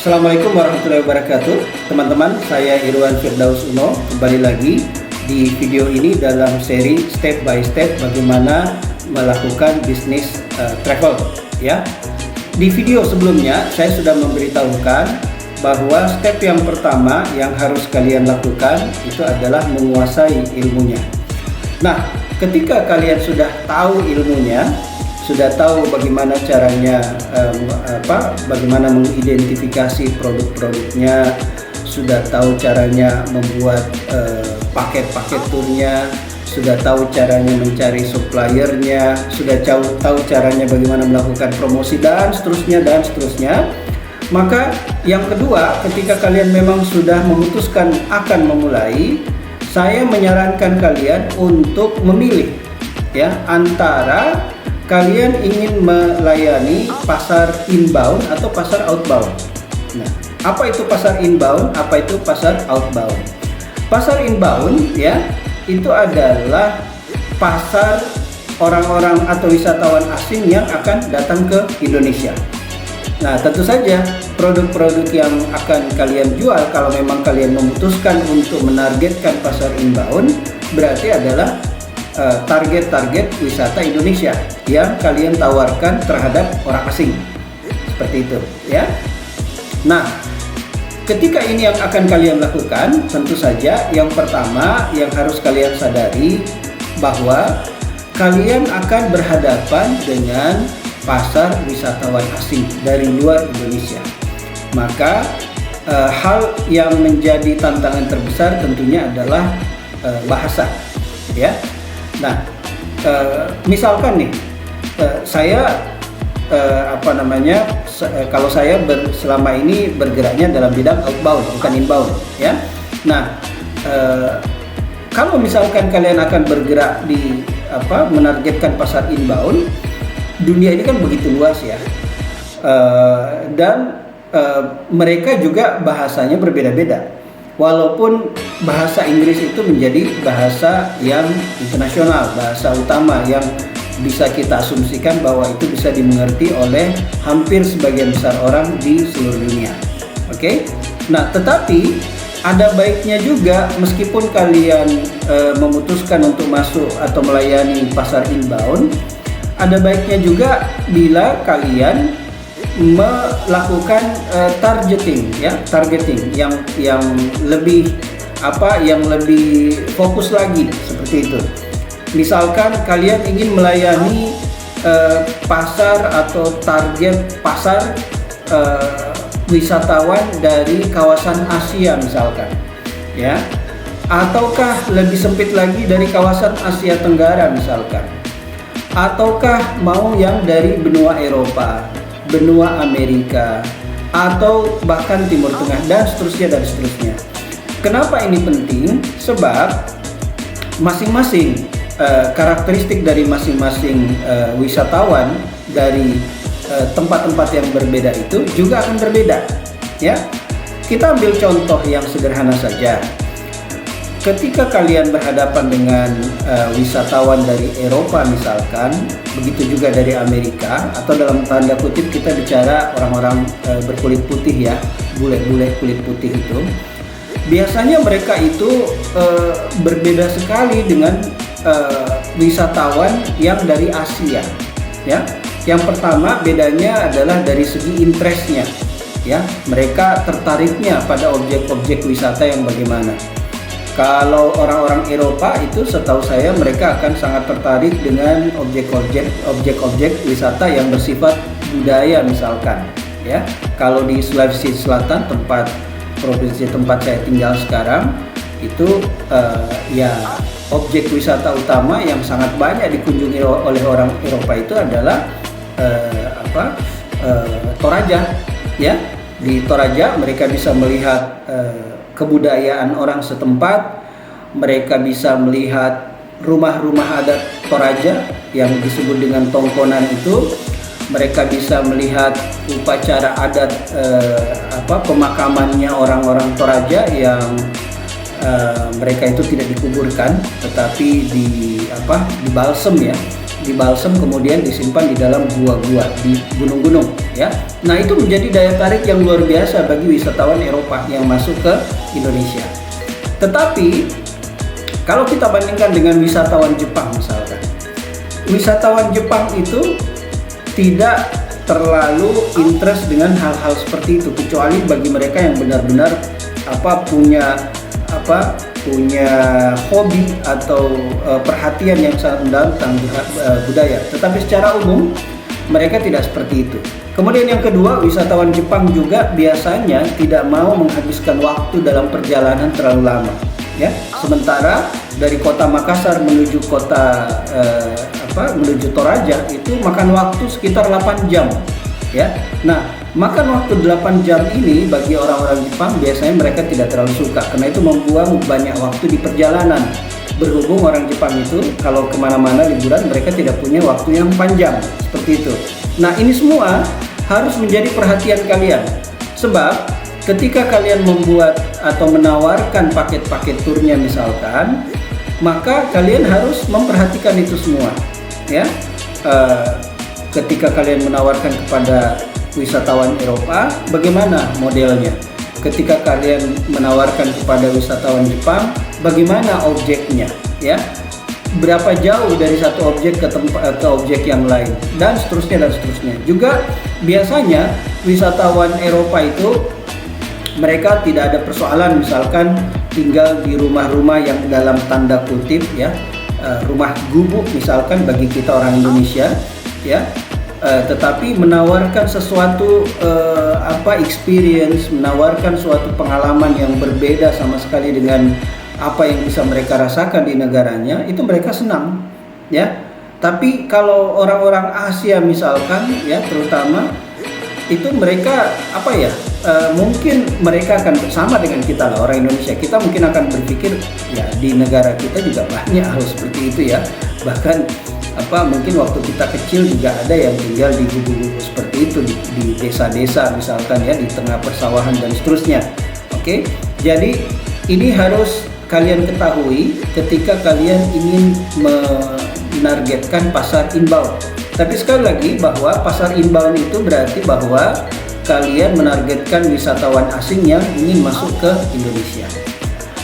Assalamualaikum warahmatullahi wabarakatuh. Teman-teman, saya Irwan Firdaus Uno. Kembali lagi di video ini dalam seri step by step bagaimana melakukan bisnis travel ya. Di video sebelumnya saya sudah memberitahukan bahwa step yang pertama yang harus kalian lakukan itu adalah menguasai ilmunya. Nah, ketika kalian sudah tahu ilmunya, sudah tahu bagaimana caranya bagaimana mengidentifikasi produk-produknya, sudah tahu caranya membuat paket-paket turnya, sudah tahu caranya mencari suppliernya, sudah tahu caranya bagaimana melakukan promosi dan seterusnya. Maka yang kedua, ketika kalian memang sudah memutuskan akan memulai, saya menyarankan kalian untuk memilih ya antara kalian ingin melayani pasar inbound atau pasar outbound. Nah, apa itu pasar inbound? Apa itu pasar outbound? Pasar inbound ya, itu adalah pasar orang-orang atau wisatawan asing yang akan datang ke Indonesia. Nah, tentu saja produk-produk yang akan kalian jual kalau memang kalian memutuskan untuk menargetkan pasar inbound berarti adalah target-target wisata Indonesia yang kalian tawarkan terhadap orang asing, seperti itu ya. Nah, ketika ini yang akan kalian lakukan, tentu saja yang pertama yang harus kalian sadari bahwa kalian akan berhadapan dengan pasar wisatawan asing dari luar Indonesia. Maka hal yang menjadi tantangan terbesar tentunya adalah bahasa ya. Nah, misalkan nih, saya kalau saya selama ini bergeraknya dalam bidang outbound, bukan inbound, ya. Nah, kalau misalkan kalian akan bergerak di menargetkan pasar inbound, dunia ini kan begitu luas ya, dan mereka juga bahasanya berbeda-beda. Walaupun bahasa Inggris itu menjadi bahasa yang internasional, bahasa utama yang bisa kita asumsikan bahwa itu bisa dimengerti oleh hampir sebagian besar orang di seluruh dunia. Oke? Nah, tetapi ada baiknya juga meskipun kalian memutuskan untuk masuk atau melayani pasar inbound, ada baiknya juga bila kalian melakukan targeting yang lebih fokus lagi, seperti itu. Misalkan kalian ingin melayani pasar atau target pasar wisatawan dari kawasan Asia misalkan ya, ataukah lebih sempit lagi dari kawasan Asia Tenggara misalkan, ataukah mau yang dari benua Eropa, benua Amerika, atau bahkan Timur Tengah dan seterusnya. Kenapa ini penting? Sebab masing-masing karakteristik dari masing-masing wisatawan dari tempat-tempat yang berbeda itu juga akan berbeda ya. Kita ambil contoh yang sederhana saja. Ketika kalian berhadapan dengan wisatawan dari Eropa misalkan, begitu juga dari Amerika, atau dalam tanda kutip kita bicara orang-orang berkulit putih ya, bule-bule kulit putih itu, biasanya mereka itu berbeda sekali dengan wisatawan yang dari Asia ya. Yang pertama bedanya adalah dari segi interestnya ya, mereka tertariknya pada objek-objek wisata yang bagaimana. Kalau orang-orang Eropa itu setahu saya mereka akan sangat tertarik dengan objek-objek wisata yang bersifat budaya misalkan ya. Kalau di Sulawesi Selatan, provinsi tempat saya tinggal sekarang, itu ya objek wisata utama yang sangat banyak dikunjungi oleh orang Eropa itu adalah Toraja ya. Di Toraja mereka bisa melihat kebudayaan orang setempat, mereka bisa melihat rumah-rumah adat Toraja yang disebut dengan tongkonan itu, mereka bisa melihat upacara adat pemakamannya orang-orang Toraja yang mereka itu tidak dikuburkan tetapi dibalsem ya, dibalsem kemudian disimpan di dalam gua-gua di gunung-gunung ya. Nah, itu menjadi daya tarik yang luar biasa bagi wisatawan Eropa yang masuk ke Indonesia. Tetapi kalau kita bandingkan dengan wisatawan Jepang misalkan, wisatawan Jepang itu tidak terlalu interest dengan hal-hal seperti itu, kecuali bagi mereka yang benar-benar punya hobi atau perhatian yang sangat mendalam tentang budaya. Tetapi secara umum mereka tidak seperti itu. Kemudian yang kedua, wisatawan Jepang juga biasanya tidak mau menghabiskan waktu dalam perjalanan terlalu lama ya. Sementara dari kota Makassar menuju menuju Toraja itu makan waktu sekitar 8 jam ya. Nah, makan waktu 8 jam ini bagi orang-orang Jepang biasanya mereka tidak terlalu suka, karena itu membuang banyak waktu di perjalanan. Berhubung orang Jepang itu kalau kemana-mana liburan mereka tidak punya waktu yang panjang seperti itu. Nah, ini semua harus menjadi perhatian kalian, sebab ketika kalian membuat atau menawarkan paket-paket turnya misalkan, maka kalian harus memperhatikan itu semua ya. Ketika kalian menawarkan kepada wisatawan Eropa, bagaimana modelnya? Ketika kalian menawarkan kepada wisatawan Jepang, bagaimana objeknya ya? Berapa jauh dari satu objek ke objek yang lain, dan seterusnya. Juga biasanya wisatawan Eropa itu mereka tidak ada persoalan misalkan tinggal di rumah-rumah yang dalam tanda kutip ya, rumah gubuk misalkan bagi kita orang Indonesia ya. Tetapi menawarkan sesuatu experience, menawarkan suatu pengalaman yang berbeda sama sekali dengan apa yang bisa mereka rasakan di negaranya, itu mereka senang ya. Tapi kalau orang-orang Asia misalkan ya, terutama itu mereka mungkin mereka akan sama dengan kita lah, orang Indonesia. Kita mungkin akan berpikir ya, di negara kita juga banyak hal seperti itu ya. Bahkan mungkin waktu kita kecil juga ada yang tinggal di gubuk-gubuk seperti itu di desa-desa misalkan ya, di tengah persawahan dan seterusnya. Oke, jadi ini harus kalian ketahui ketika kalian ingin menargetkan pasar inbound. Tapi sekali lagi, bahwa pasar inbound itu berarti bahwa kalian menargetkan wisatawan asing yang ingin masuk ke Indonesia.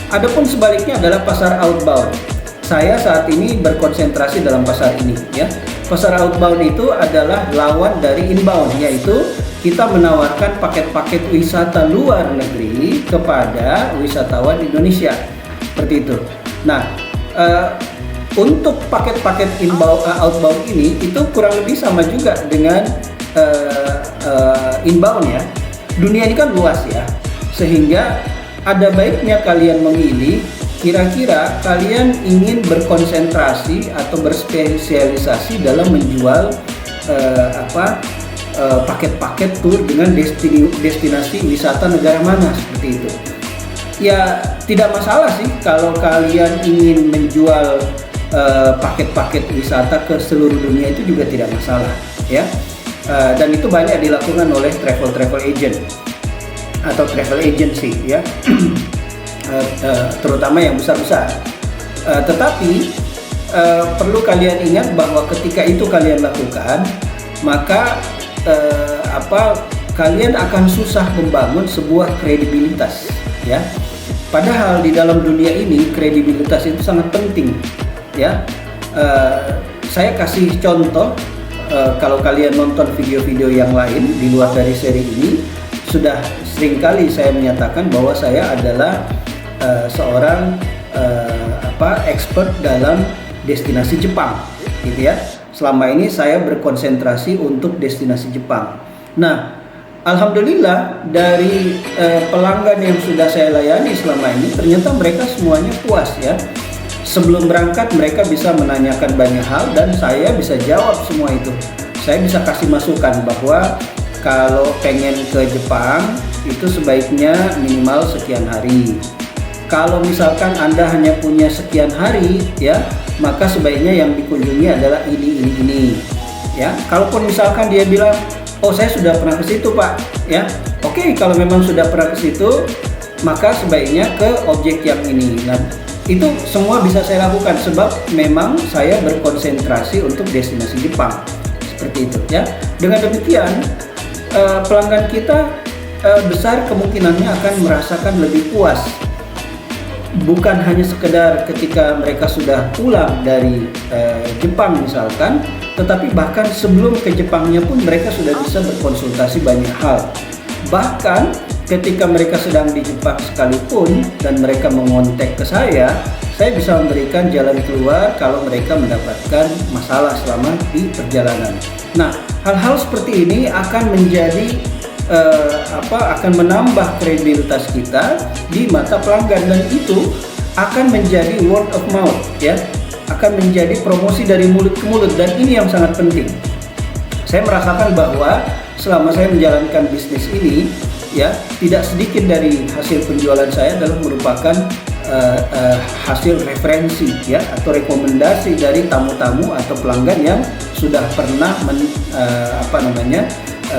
Adapun sebaliknya adalah pasar outbound. Saya saat ini berkonsentrasi dalam pasar ini ya. Pasar outbound itu adalah lawan dari inbound, yaitu kita menawarkan paket-paket wisata luar negeri kepada wisatawan Indonesia. Seperti itu. Nah, untuk paket-paket outbound ini itu kurang lebih sama juga dengan inbound ya. Dunia ini kan luas ya, sehingga ada baiknya kalian memilih kira-kira kalian ingin berkonsentrasi atau berspesialisasi dalam menjual paket-paket tour dengan destinasi wisata negara mana, seperti itu. Ya tidak masalah sih kalau kalian ingin menjual paket-paket wisata ke seluruh dunia, itu juga tidak masalah ya. Dan itu banyak dilakukan oleh travel agent atau travel agency ya. Terutama yang besar-besar. Tetapi perlu kalian ingat bahwa ketika itu kalian lakukan, maka kalian akan susah membangun sebuah kredibilitas ya. Padahal di dalam dunia ini kredibilitas itu sangat penting ya. Saya kasih contoh, kalau kalian nonton video-video yang lain di luar dari seri ini, sudah seringkali saya menyatakan bahwa saya adalah seorang expert dalam destinasi Jepang gitu ya. Selama ini saya berkonsentrasi untuk destinasi Jepang. Nah, alhamdulillah dari pelanggan yang sudah saya layani selama ini, ternyata mereka semuanya puas ya. Sebelum berangkat mereka bisa menanyakan banyak hal dan saya bisa jawab semua itu. Saya bisa kasih masukan bahwa kalau pengen ke Jepang itu sebaiknya minimal sekian hari. Kalau misalkan Anda hanya punya sekian hari ya, maka sebaiknya yang dikunjungi adalah ini ya. Kalaupun misalkan dia bilang, oh saya sudah pernah ke situ Pak ya, oke, kalau memang sudah pernah ke situ, maka sebaiknya ke objek yang ini. Nah, Itu semua bisa saya lakukan sebab memang saya berkonsentrasi untuk destinasi Jepang. Seperti itu ya. Dengan demikian pelanggan kita besar kemungkinannya akan merasakan lebih puas. Bukan hanya sekedar ketika mereka sudah pulang dari Jepang misalkan, tetapi bahkan sebelum ke Jepangnya pun mereka sudah bisa berkonsultasi banyak hal. Bahkan ketika mereka sedang di Jepang sekalipun dan mereka mengontak ke saya bisa memberikan jalan keluar kalau mereka mendapatkan masalah selama di perjalanan. Nah, hal-hal seperti ini akan menjadi akan menambah kredibilitas kita di mata pelanggan, dan itu akan menjadi word of mouth ya, akan menjadi promosi dari mulut ke mulut, dan ini yang sangat penting. Saya merasakan bahwa selama saya menjalankan bisnis ini ya, tidak sedikit dari hasil penjualan saya adalah merupakan hasil referensi ya, atau rekomendasi dari tamu-tamu atau pelanggan yang sudah pernah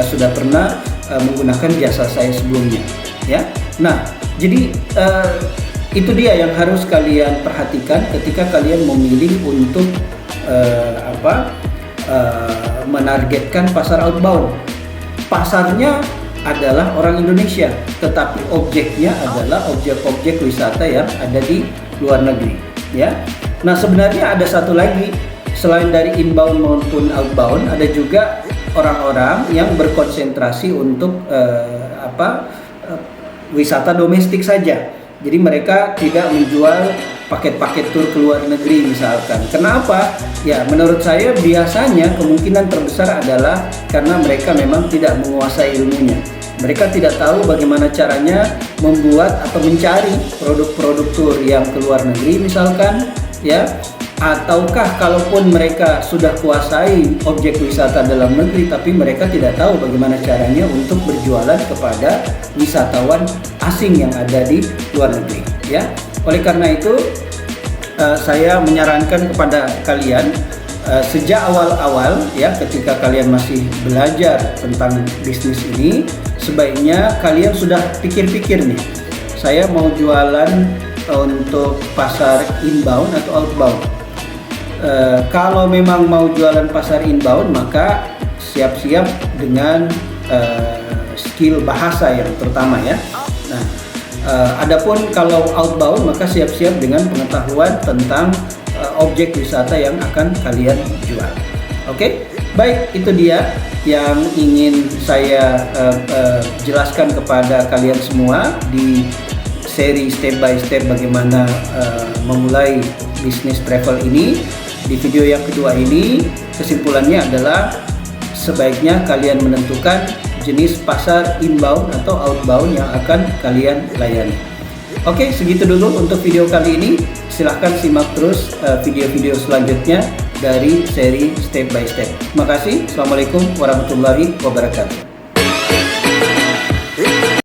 sudah pernah menggunakan jasa saya sebelumnya ya. Nah, jadi itu dia yang harus kalian perhatikan ketika kalian memilih untuk menargetkan pasar outbound. Pasarnya adalah orang Indonesia, tetapi objeknya adalah objek-objek wisata yang ada di luar negeri ya. Nah, sebenarnya ada satu lagi selain dari inbound maupun outbound, ada juga orang-orang yang berkonsentrasi untuk wisata domestik saja. Jadi mereka tidak menjual paket-paket tur ke luar negeri misalkan. Kenapa? Ya, menurut saya biasanya kemungkinan terbesar adalah karena mereka memang tidak menguasai ilmunya. Mereka tidak tahu bagaimana caranya membuat atau mencari produk-produk tur yang ke luar negeri misalkan ya. Ataukah kalaupun mereka sudah kuasai objek wisata dalam negeri, tapi mereka tidak tahu bagaimana caranya untuk berjualan kepada wisatawan asing yang ada di luar negeri ya. Oleh karena itu saya menyarankan kepada kalian sejak awal-awal ya, ketika kalian masih belajar tentang bisnis ini, sebaiknya kalian sudah pikir-pikir nih, saya mau jualan untuk pasar inbound atau outbound. Kalau memang mau jualan pasar inbound, maka siap-siap dengan skill bahasa yang terutama ya. Nah, adapun kalau outbound, maka siap-siap dengan pengetahuan tentang objek wisata yang akan kalian jual. Oke, baik, itu dia yang ingin saya jelaskan kepada kalian semua di seri step by step bagaimana memulai bisnis travel ini. Di video yang kedua ini, kesimpulannya adalah sebaiknya kalian menentukan jenis pasar inbound atau outbound yang akan kalian layani. Oke, segitu dulu untuk video kali ini. Silahkan simak terus video-video selanjutnya dari seri step by step. Terima kasih. Assalamualaikum warahmatullahi wabarakatuh.